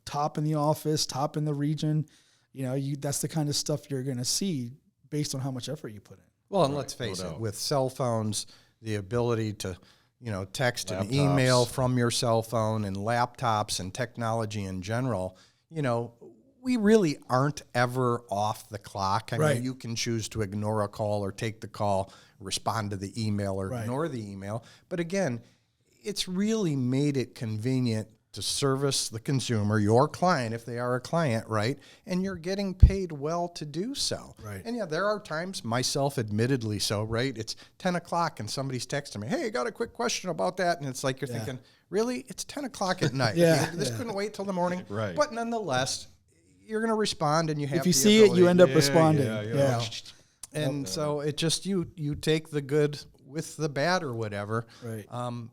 top in the office, top in the region. That's the kind of stuff you're going to see based on how much effort you put in. Well, and let's face it, with cell phones, the ability to, text and email from your cell phone and laptops and technology in general, we really aren't ever off the clock. I mean, you can choose to ignore a call or take the call, respond to the email or ignore the email. But again, it's really made it convenient to service the consumer, your client, if they are a client, right? And you're getting paid well to do so. Right. And yeah, there are times, myself admittedly so, right? It's 10 o'clock and somebody's texting me, hey, I got a quick question about that. And it's like, you're thinking, really? It's 10 o'clock at night. This couldn't wait till the morning. Right. But nonetheless, you're going to respond, and you have If you the see it, you ability- end up responding. yeah. And so it just, you take the good with the bad or whatever. Right.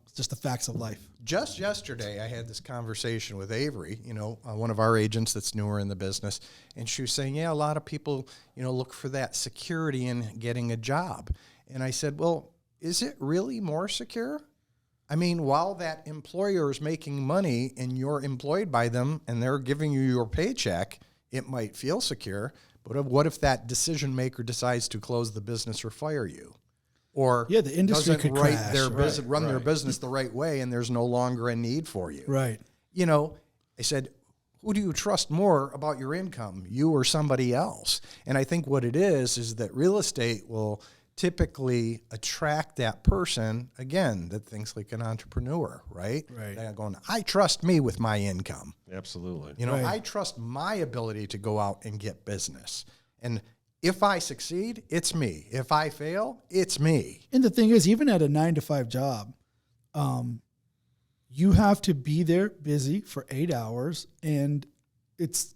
It's just the facts of life. Just yesterday, I had this conversation with Avery, one of our agents that's newer in the business, and she was saying, yeah, a lot of people, look for that security in getting a job. And I said, well, is it really more secure? I mean, while that employer is making money and you're employed by them and they're giving you your paycheck, it might feel secure. But what if that decision maker decides to close the business or fire you? Or the industry doesn't could run crash. their business the right way, and there's no longer a need for you. Right. I said, who do you trust more about your income, you or somebody else? And I think what it is that real estate will typically attract that person, again, that thinks like an entrepreneur, right? Right. They're going, I trust me with my income. Absolutely. Right. I trust my ability to go out and get business. And if I succeed, it's me. If I fail, it's me. And the thing is, even at a 9-to-5 job, you have to be there busy for 8 hours, and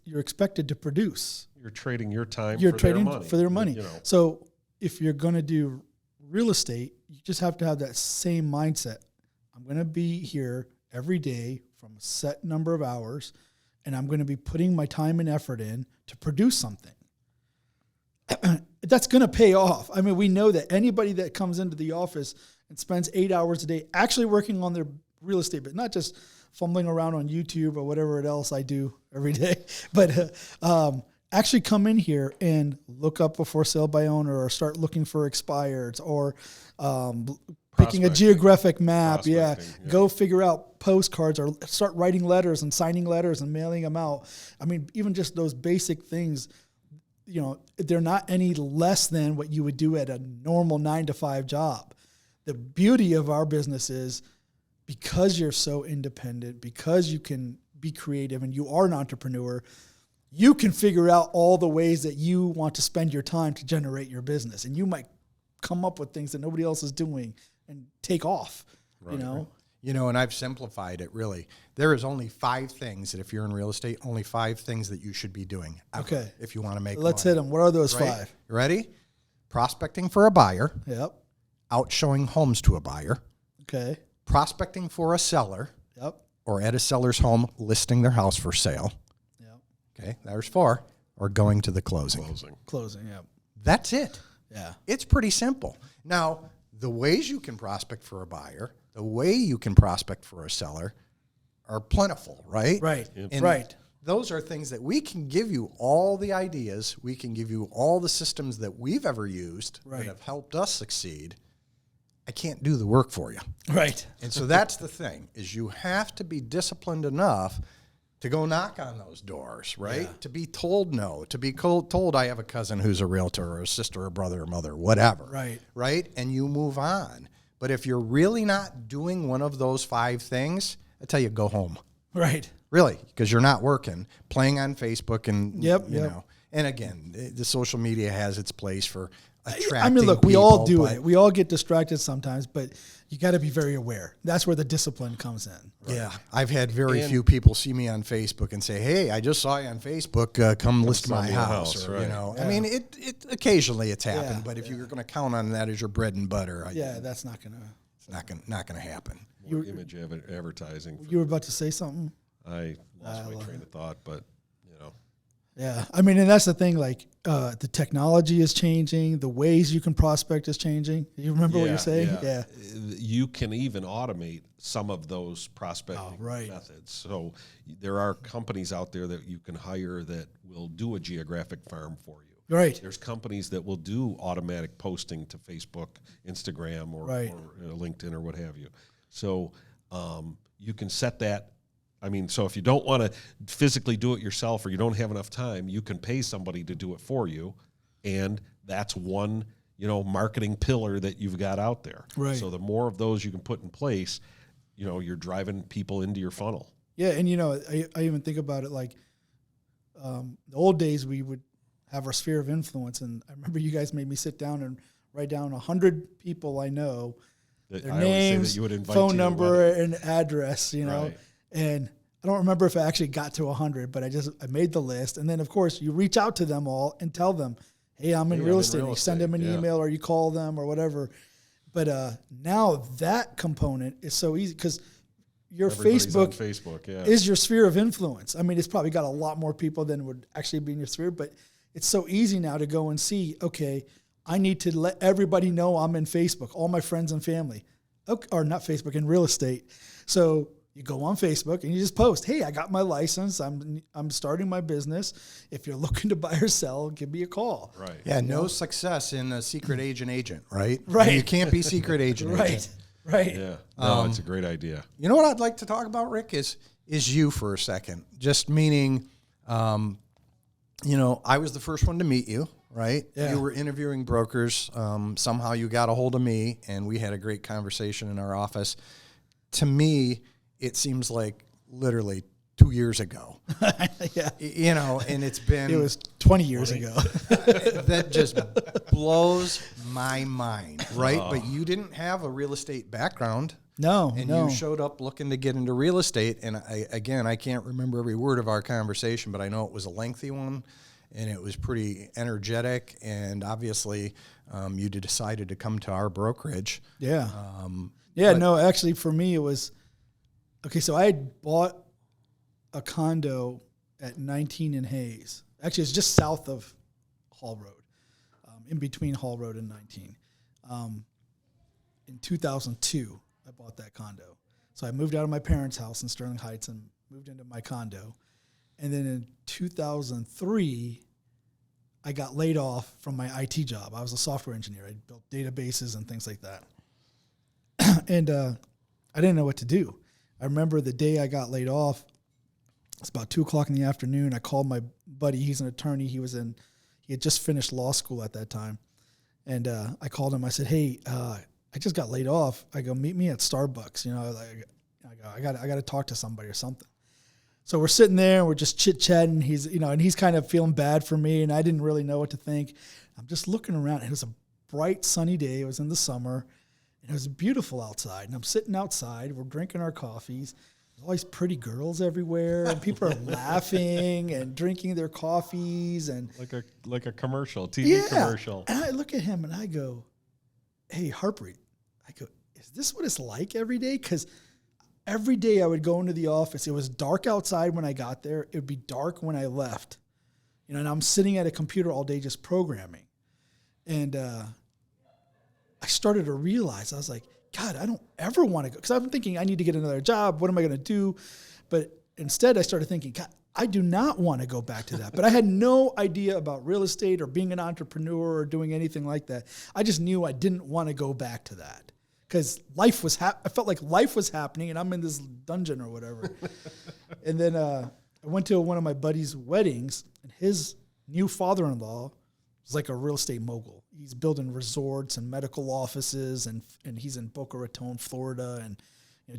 you're expected to produce. You're trading your time You're for trading their money. for their money. So if you're going to do real estate, you just have to have that same mindset. I'm going to be here every day from a set number of hours, and I'm going to be putting my time and effort in to produce something. That's going to pay off. I mean, we know that anybody that comes into the office and spends 8 hours a day actually working on their real estate, but not just fumbling around on YouTube or whatever else I do every day, but actually come in here and look up a for sale by owner, or start looking for expireds, or picking a geographic map. Go figure out postcards, or start writing letters and signing letters and mailing them out. I mean, even just those basic things, they're not any less than what you would do at a normal 9-to-5 job. The beauty of our business is, because you're so independent, because you can be creative and you are an entrepreneur, you can figure out all the ways that you want to spend your time to generate your business. And you might come up with things that nobody else is doing and take off, and I've simplified it really. There is only 5 things that, if you're in real estate, only 5 things that you should be doing. Okay. If you want to make Let's money. hit them. What are those Right? 5? You ready? Prospecting for a buyer, Yep. out showing homes to a buyer, Okay. prospecting for a seller, Yep. or at a seller's home listing their house for sale. Yep. Okay, there's 4. Or going to the closing. Closing. Yep. That's it. Yeah. It's pretty simple. Now, the ways you can prospect for a buyer, the way you can prospect for a seller are plentiful, right? Right. And Right. those are things that we can give you all the ideas. We can give you all the systems that we've ever used Right. that have helped us succeed. I can't do the work for you. Right. And so that's the thing, is you have to be disciplined enough to go knock on those doors, right? Yeah. To be told no, to be told I have a cousin who's a realtor, or a sister or brother or mother, whatever. Right. Right? And you move on. But if you're really not doing one of those 5 things, I tell you, go home. Right. Really, because you're not working, playing on Facebook and, Yep. And again, the social media has its place for attracting I mean, look, we all people, do it. We all get distracted sometimes, but you got to be very aware. That's where the discipline comes in. Yeah, I've had very few people see me on Facebook and say, "Hey, I just saw you on Facebook. Come list sell my me a house." house, Or, right. I mean, it occasionally it's happened, Yeah, but if you're going to count on that as your bread and butter, That's not going to. it's not going to happen. More image advertising. You were about to say something? I lost my train of thought, but Yeah. I mean, and that's the thing, like the technology is changing. The ways you can prospect is changing. You remember what you're saying? Yeah. You can even automate some of those prospecting methods. So there are companies out there that you can hire that will do a geographic farm for you. Right. There's companies that will do automatic posting to Facebook, Instagram, or LinkedIn or what have you. So you can set that. I mean, so if you don't want to physically do it yourself, or you don't have enough time, you can pay somebody to do it for you, and that's one, marketing pillar that you've got out there. Right. So the more of those you can put in place, you're driving people into your funnel. Yeah, and I even think about it like the old days we would have our sphere of influence, and I remember you guys made me sit down and write down 100 people I know, their names, phone number, and address, Right. and I don't remember if I actually got to 100, but I made the list, and then of course you reach out to them all and tell them, hey, I'm in real estate. You send them an email or you call them or whatever. But now that component is so easy because your Everybody's on Facebook Facebook, yeah. is your sphere of influence. I mean, it's probably got a lot more people than would actually be in your sphere, but it's so easy now to go and see, okay, I need to let everybody know I'm in Facebook, all my friends and family. Okay, or not Facebook, in real estate. So you go on Facebook and you just post, hey, I got my license. I'm starting my business. If you're looking to buy or sell, give me a call. Right. Yeah, no success in a secret agent, right? Right. You can't be secret agent. Right. Yeah. No, it's a great idea. You know what I'd like to talk about, Rick, is you for a second. Just meaning, I was the first one to meet you, right? Yeah. You were interviewing brokers. Somehow you got a hold of me, and we had a great conversation in our office. To me, it seems like literally 2 years ago. Yeah. And it's been... It was 20 years ago. That just blows my mind, right? But you didn't have a real estate background. No. You showed up looking to get into real estate. And I can't remember every word of our conversation, but I know it was a lengthy one and it was pretty energetic. And obviously, you decided to come to our brokerage. Yeah. Actually, for me, it was, okay, so I had bought a condo at 19 in Hayes. Actually, it's just south of Hall Road, in between Hall Road and 19. In 2002, I bought that condo. So I moved out of my parents' house in Sterling Heights and moved into my condo. And then in 2003, I got laid off from my IT job. I was a software engineer. I built databases and things like that. And I didn't know what to do. I remember the day I got laid off, it's about 2:00 in the afternoon. I called my buddy. He's an attorney. He had just finished law school at that time. And I called him. I said, hey, I just got laid off. I go, meet me at Starbucks. I got to talk to somebody or something. So we're sitting there and we're just chit chatting. He's kind of feeling bad for me, and I didn't really know what to think. I'm just looking around. It was a bright, sunny day. It was in the summer, and it was beautiful outside. And I'm sitting outside. We're drinking our coffees. There's all these pretty girls everywhere, and people are laughing and drinking their coffees and like a commercial, TV commercial. And I look at him and I go, hey, Harpreet, I go, is this what it's like every day? Because every day I would go into the office. It was dark outside when I got there. It would be dark when I left. And I'm sitting at a computer all day just programming. And I started to realize, I was like, God, I don't ever want to go. Because I'm thinking I need to get another job. What am I going to do? But instead I started thinking, God, I do not want to go back to that. But I had no idea about real estate or being an entrepreneur or doing anything like that. I just knew I didn't want to go back to that. Because life was, I felt like life was happening and I'm in this dungeon or whatever. And then I went to one of my buddy's weddings, and his new father-in-law was like a real estate mogul. He's building resorts and medical offices, and he's in Boca Raton, Florida, and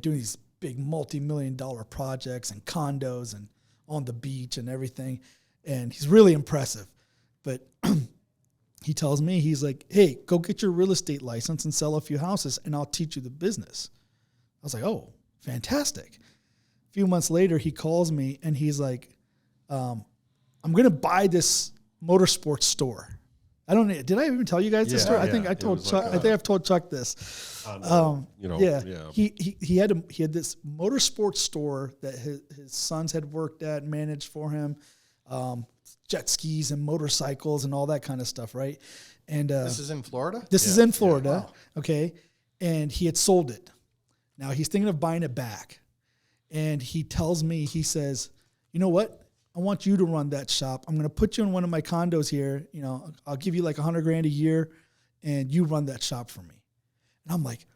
doing these big multi-million-dollar projects and condos and on the beach and everything. And he's really impressive. But he tells me, he's like, hey, go get your real estate license and sell a few houses, and I'll teach you the business. I was like, oh, fantastic. A few months later, he calls me, and he's like, I'm going to buy this motorsports store. Did I even tell you guys this story? I think I told Chuck. I think I've told Chuck this. He had this motorsports store that his sons had worked at and managed for him. Jet skis and motorcycles and all that kind of stuff, right? And this is in Florida? This is in Florida, wow. Okay? And he had sold it. Now he's thinking of buying it back. And he tells me, he says, you know what? I want you to run that shop. I'm going to put you in one of my condos here. I'll give you like $100,000 a year, and you run that shop for me. And I'm like,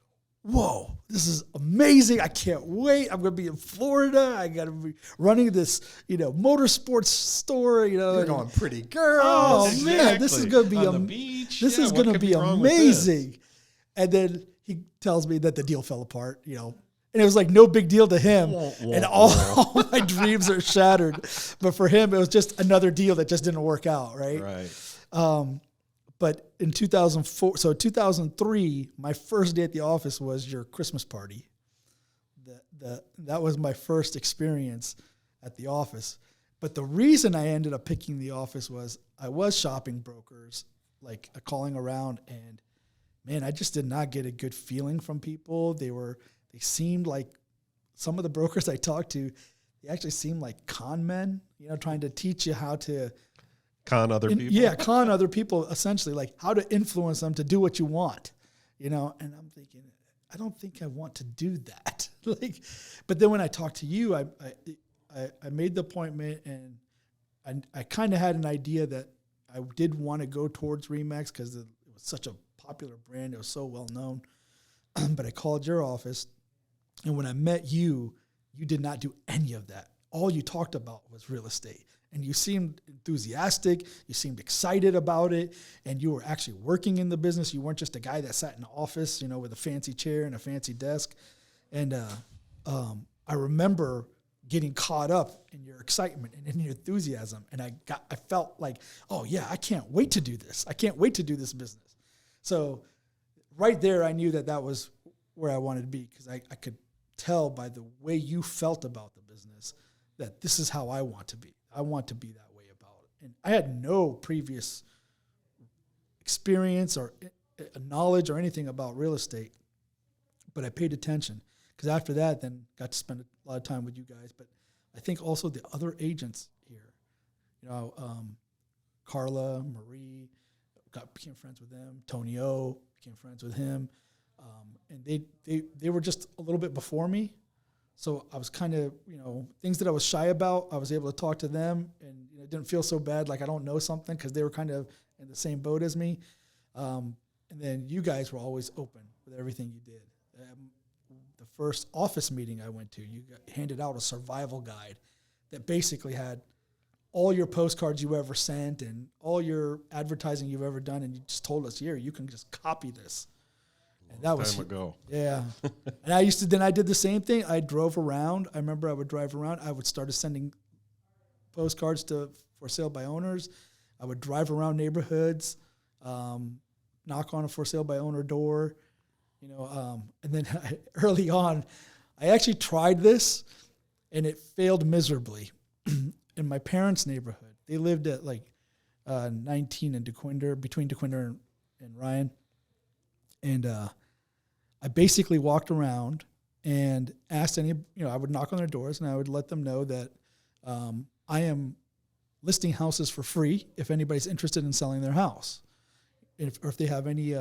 whoa, this is amazing. I can't wait. I'm going to be in Florida. I got to be running this, motorsports store, You're going pretty girls. Oh, Exactly. man, this is going to be on the beach. This is what going to could be wrong with this? amazing. And then he tells me that the deal fell apart, And it was like no big deal to him. And all my dreams are shattered. But for him, it was just another deal that just didn't work out, right? Right. But in 2004, so 2003, my first day at the office was your Christmas party. That was my first experience at the office. But the reason I ended up picking the office was I was shopping brokers, like calling around, and man, I just did not get a good feeling from people. They seemed like some of the brokers I talked to, they actually seemed like con men, trying to teach you how to con other people. Yeah, con other people, essentially, like how to influence them to do what you want, and I'm thinking, I don't think I want to do that. But then when I talked to you, I made the appointment, and I kind of had an idea that I did want to go towards RE/MAX because it was such a popular brand. It was so well known. But I called your office, and when I met you, you did not do any of that. All you talked about was real estate. And you seemed enthusiastic. You seemed excited about it. And you were actually working in the business. You weren't just a guy that sat in the office, with a fancy chair and a fancy desk. And I remember getting caught up in your excitement and in your enthusiasm. And I felt like, oh, yeah, I can't wait to do this. I can't wait to do this business. So right there, I knew that was where I wanted to be, because I could tell by the way you felt about the business that this is how I want to be. I want to be that way about it. And I had no previous experience or knowledge or anything about real estate, but I paid attention, because after that, then got to spend a lot of time with you guys. But I think also the other agents here, Carla, Marie, became friends with them. Tony O became friends with him. And they were just a little bit before me. So I was kind of, things that I was shy about, I was able to talk to them, and it didn't feel so bad like I don't know something, because they were kind of in the same boat as me. And then you guys were always open with everything you did. The first office meeting I went to, you handed out a survival guide that basically had all your postcards you ever sent and all your advertising you've ever done, and you just told us, here, you can just copy this. And that was time ago. Yeah. And I did the same thing. I drove around. I remember I would drive around. I would start sending postcards for sale by owners. I would drive around neighborhoods, knock on a for sale by owner door, and then early on, I actually tried this, and it failed miserably. In my parents' neighborhood, they lived at 19 in DeQuinder, between DeQuinder and Ryan. And I basically walked around and asked I would knock on their doors, and I would let them know that I am listing houses for free if anybody's interested in selling their house, or if they have any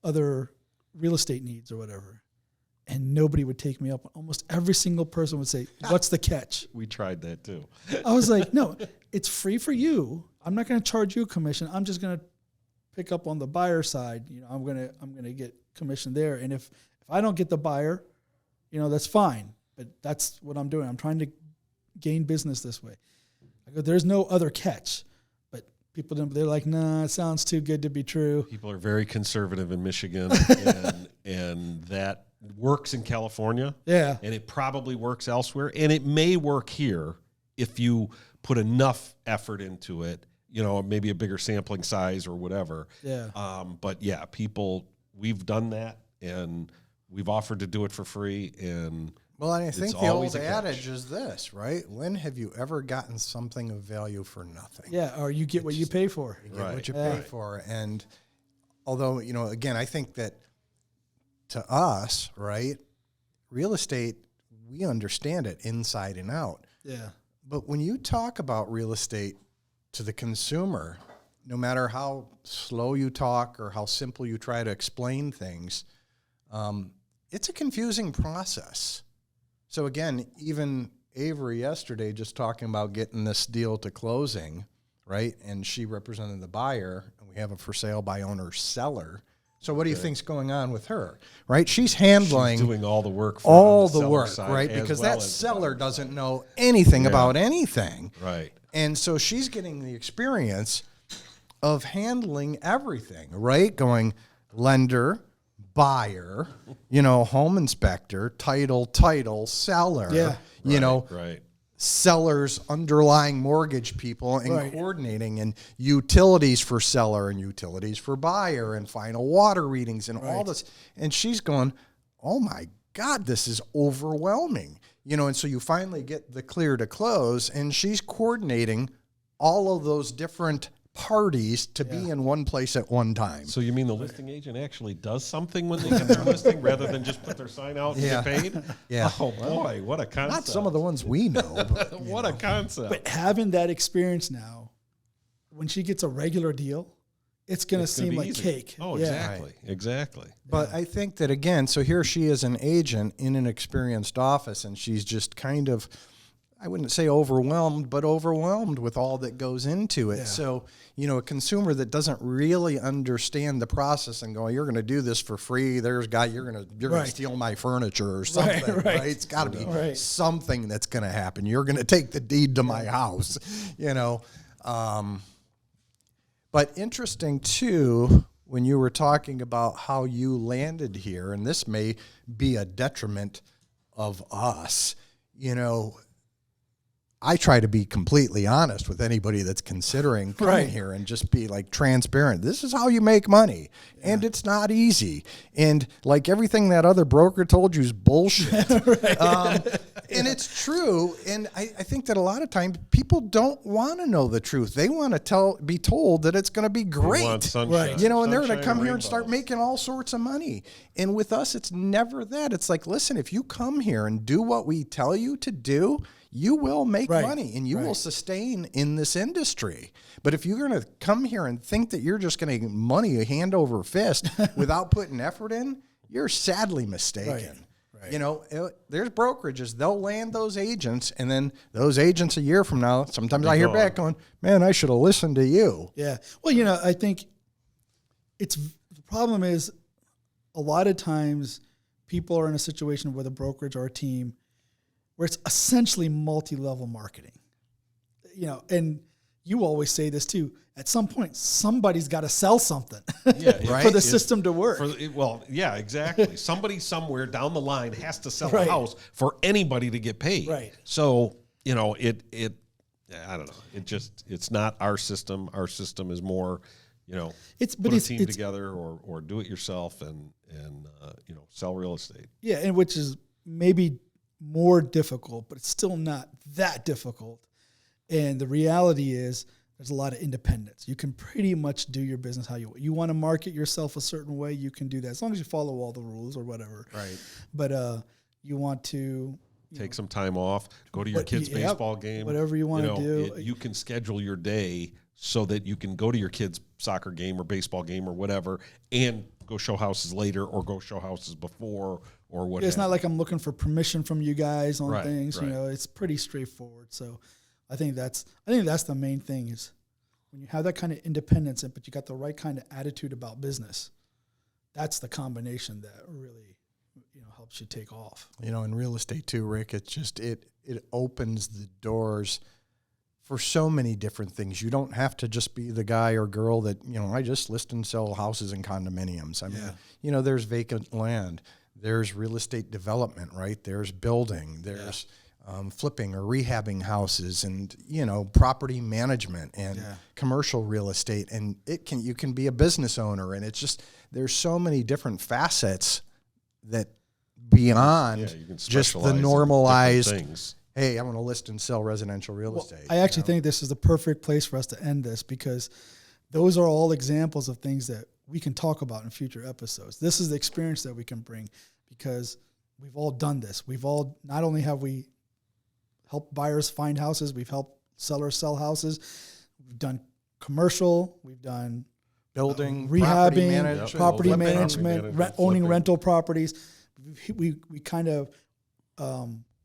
other real estate needs or whatever. And nobody would take me up. Almost every single person would say, what's the catch? We tried that too. I was like, no, it's free for you. I'm not going to charge you a commission. I'm just going to pick up on the buyer side. I'm gonna get commission there. And if I don't get the buyer, that's fine. But that's what I'm doing. I'm trying to gain business this way. I go, there's no other catch. But people don't. They're like, nah, it sounds too good to be true. People are very conservative in Michigan, and that works in California. Yeah, and it probably works elsewhere, and it may work here if you put enough effort into it. Maybe a bigger sampling size or whatever. Yeah. But yeah, we've done that, and we've offered to do it for free. And I think the old adage is this, right? When have you ever gotten something of value for nothing? Yeah, or you get what you pay for. You get what you pay for. And although, again, I think that to us, right, real estate, we understand it inside and out. Yeah. But when you talk about real estate to the consumer, no matter how slow you talk or how simple you try to explain things, it's a confusing process. So again, even Avery yesterday just talking about getting this deal to closing, right? And she represented the buyer, and we have a for sale by owner seller. So what do you think's going on with her, right? She's doing all the work, right? Because that seller doesn't know anything about anything, right? And so she's getting the experience of handling everything, right? Going lender, buyer, home inspector, title, seller, Yeah. Right. sellers, underlying mortgage people, and Right. coordinating, and utilities for seller and utilities for buyer, and final water readings, and all Right. this. And she's going, oh my God, this is overwhelming. And so you finally get the clear to close, and she's coordinating all of those different parties to be in one place at one time. So you mean the listing agent actually does something when they get their listing rather than just put their sign out and Yeah. get paid? Yeah. Oh boy, what a concept. Not some of the ones we know, but What a concept. But having that experience now, when she gets a regular deal, it's going to It's gonna seem be like easy. cake. Oh, Yeah. exactly. But I think that, again, so here she is, an agent in an experienced office, and she's just kind of, I wouldn't say overwhelmed, but overwhelmed with all that goes into it. Yeah. So, a consumer that doesn't really understand the process and go, you're going to do this for free. You're going to Right. steal my furniture or something, right. right? It's got to be Right. something that's going to happen. You're going to take the deed to my house, But interesting, too, when you were talking about how you landed here, and this may be a detriment of us, I try to be completely honest with anybody that's considering coming Right. here and just be like transparent. This is how you make money, and it's not easy. And like everything that other broker told you is bullshit. And it's true. And I think that a lot of times people don't want to know the truth. They want to be told that it's going to be We great. want sunshine. Right. And they're going to Sunshine come and here and start rainbows. making all sorts of money. And with us, it's never that. It's like, listen, if you come here and do what we tell you to do, you will make Right. money and you will Right. sustain in this industry. But if you're going to come here and think that you're just going to get money hand over fist without putting effort in, you're sadly mistaken. Right. There's brokerages, they'll land those agents, and then those agents a year from now, sometimes I hear gone. back going, man, I should have listened to you. Yeah. Well, I think the problem is a lot of times people are in a situation with a brokerage or a team where it's essentially multi-level marketing. And you always say this too. At some point, somebody's got to sell something Yeah, for the system to work. Yeah, exactly. Somebody somewhere down the line has to sell Right. a house for anybody to get paid. Right. So, I don't know. It's not our system. Our system is more, put a team together or do it yourself and sell real estate. Yeah, and which is maybe more difficult, but it's still not that difficult. And the reality is there's a lot of independence. You can pretty much do your business how you want to market yourself a certain way, you can do that as long as you follow all the rules or whatever. Right. But you want to Take some time off, go to your kid's yep, baseball game. whatever you wanna do. You can schedule your day so that you can go to your kid's soccer game or baseball game or whatever and go show houses later or go show houses before or whatever. it's not like I'm looking for permission from you guys on Right, things. right. It's pretty straightforward. So I think that's the main thing is when you have that kind of independence, but you got the right kind of attitude about business. That's the combination that really, helps you take off. In real estate too, Rick, it's just, it opens the doors for so many different things. You don't have to just be the guy or girl that, I just list and sell houses and condominiums. I mean, there's vacant land, there's real estate development, right? There's building, there's flipping or rehabbing houses and, property management and commercial real estate. And you can be a business owner, and it's just, there's so many different facets that beyond you can just specialize the in normalized, different things. hey, I'm going to list and sell residential real estate. I actually think this is the perfect place for us to end this because those are all examples of things that we can talk about in future episodes. This is the experience that we can bring because we've all done this. Not only have we helped buyers find houses, we've helped sellers sell houses. We've done commercial, we've done building, rehabbing, property flipping. management, owning rental properties. We kind of,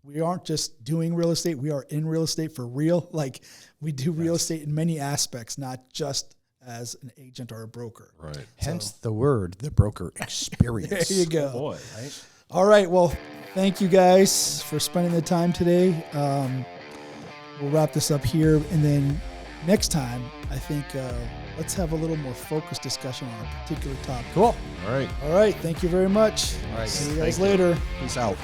we aren't just doing real estate. We are in real estate for real. Like we do real estate in many aspects, not just as an agent or a broker. Right. Hence the word, the broker experience. There you go. Boy. Right? All right. Well, thank you guys for spending the time today. We'll wrap this up here. And then next time, I think let's have a little more focused discussion on a particular topic. Cool. All right. All right. Thank you very much. All right. See you guys Thank you. later. Peace out.